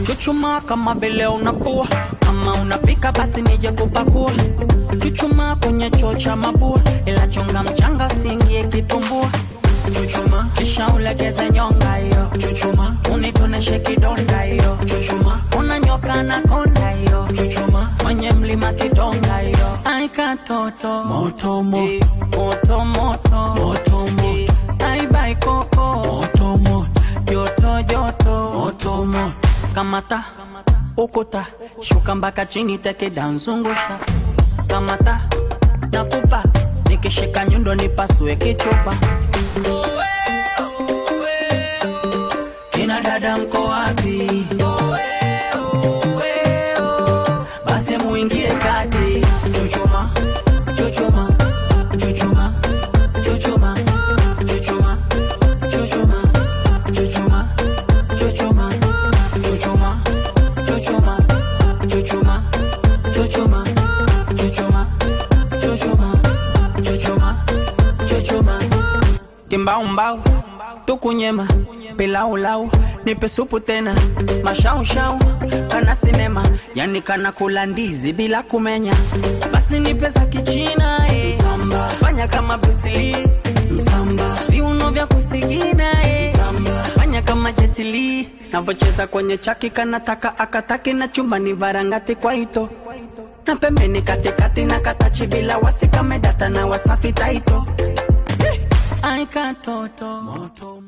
Chuchuma kama vile unafua, kama unapika basi nije kupakua. Chuchuma kwenye choo cha mabua, ila chonga mchanga singie kitumbua. Chuchuma kisha ulegeze nyonga hiyo. Chuchuma unitoneshe kidonda hiyo. Chuchuma unanyoka na konda hiyo. Chuchuma mwenye mlima kidonga hiyo. Ai katoto moto moto moto moto moto moto. Ai bai koko moto moto joto joto moto moto. Kamata ukuta shuka mpaka chini teke danzungusha. Kamata nakupa nikishika nyundo nipasue kichupa. Kina dada mko wapi? Basi muingie kati. Chuchuma chuchuma chuchuma chuchuma chuchuma chuchuma chuchuma chuchuma chuchuma chuchuma chuchuma chuchuma chuchuma chuchuma chuchuma chuchuma. Kimbao mbao tukunyema pilau lau nipe supu tena mashau shau kana sinema yani kana kula ndizi bila kumenya. Basi nipe za kichina msamba fanya kama Bruce Lee msamba viuno vya kusigina msamba fanya kama Jet Li navocheza kwenye chaki kanataka akataki na chumba ni varangati kwa ito na pembeni katikati na katachi bila wasika medata na wasafi taito. Ai katoto moto